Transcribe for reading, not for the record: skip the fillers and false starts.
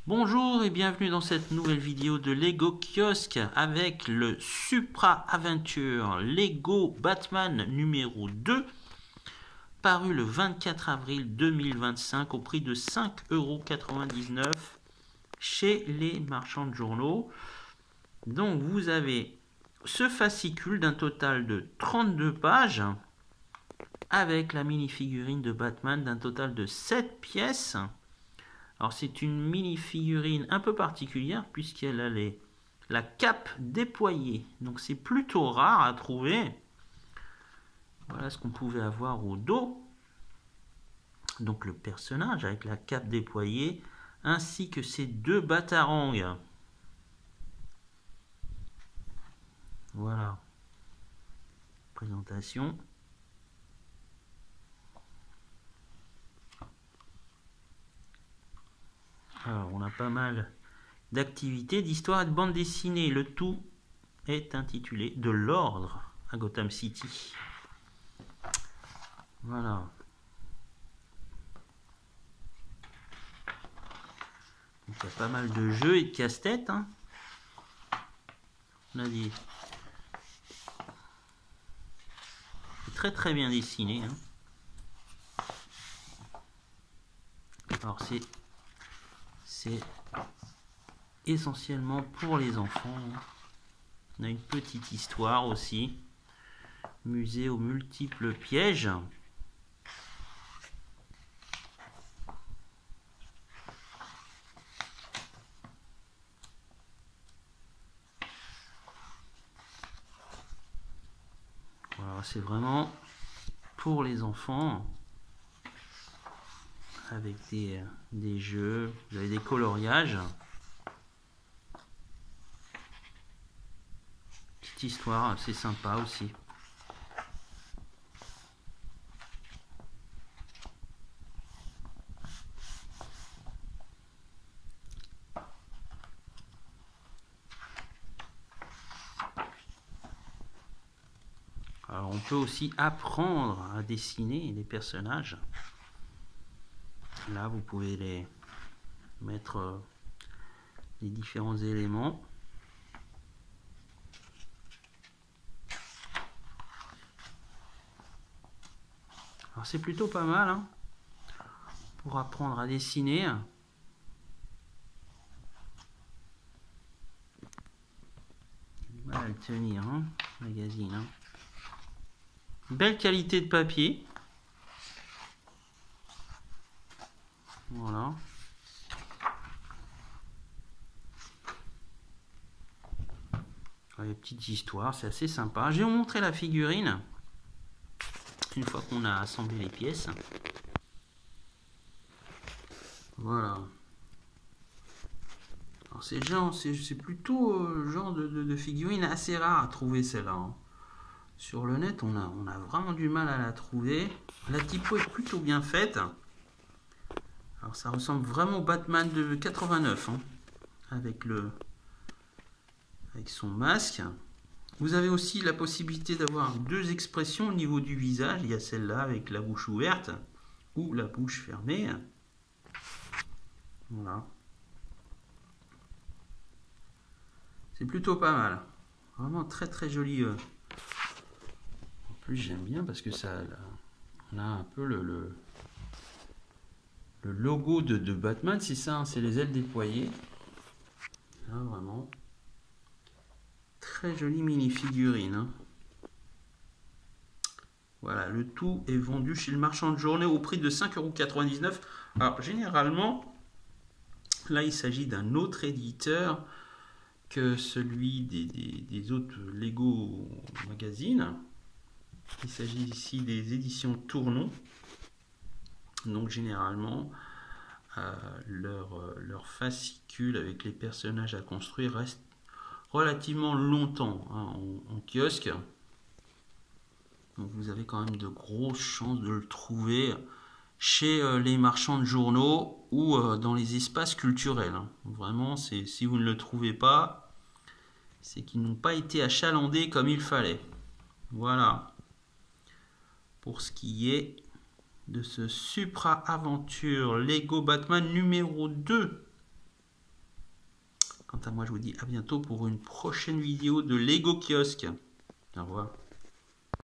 Bonjour et bienvenue dans cette nouvelle vidéo de Lego Kiosque avec le Supra Aventure Lego Batman numéro 2 paru le 24 avril 2025 au prix de 5,99 € chez les marchands de journaux. Donc vous avez ce fascicule d'un total de 32 pages avec la mini-figurine de Batman d'un total de 7 pièces. Alors c'est une mini-figurine un peu particulière puisqu'elle a la cape déployée. Donc c'est plutôt rare à trouver. Voilà ce qu'on pouvait avoir au dos. Donc le personnage avec la cape déployée ainsi que ses deux batarangs. Voilà. Présentation. Alors on a pas mal d'activités, d'histoires et de bandes dessinées. Le tout est intitulé De l'ordre à Gotham City. Voilà. Donc, il y a pas mal de jeux et de casse-tête. Hein. On a dit. C'est très très bien dessiné. Hein. Alors c'est essentiellement pour les enfants. Hein. On a une petite histoire aussi. Musée aux multiples pièges. Voilà, c'est vraiment pour les enfants avec des jeux, vous avez des coloriages. Petite histoire, c'est sympa aussi. Alors on peut aussi apprendre à dessiner les personnages. Là vous pouvez les mettre les différents éléments. Alors c'est plutôt pas mal hein, pour apprendre à dessiner. Du mal à le tenir, hein, magazine. Hein. Belle qualité de papier. Voilà. Les petites histoires, c'est assez sympa. Je vais vous montrer la figurine une fois qu'on a assemblé les pièces. Voilà. Alors c'est plutôt genre de figurine assez rare à trouver celle-là. Hein. Sur le net, on a vraiment du mal à la trouver. La typo est plutôt bien faite. Alors ça ressemble vraiment au Batman de 89, hein, avec son masque. Vous avez aussi la possibilité d'avoir deux expressions au niveau du visage. Il y a celle-là avec la bouche ouverte ou la bouche fermée. Voilà. C'est plutôt pas mal. Vraiment très très joli. En plus j'aime bien parce que ça on a un peu le logo de Batman, c'est ça, hein, c'est les ailes déployées. Là vraiment. Très jolie mini figurine. Hein. Voilà, le tout est vendu chez le marchand de journée au prix de 5,99 €. Alors généralement, là il s'agit d'un autre éditeur que celui des autres Lego magazines. Il s'agit ici des éditions Tournon. Donc généralement, leur fascicule avec les personnages à construire reste relativement longtemps hein, en kiosque. Donc vous avez quand même de grosses chances de le trouver chez les marchands de journaux ou dans les espaces culturels. Hein. Vraiment, si vous ne le trouvez pas, c'est qu'ils n'ont pas été achalandés comme il fallait. Voilà. Pour ce qui est de ce Supra Aventure Lego Batman numéro 2. Quant à moi, je vous dis à bientôt pour une prochaine vidéo de Lego Kiosque. Au revoir.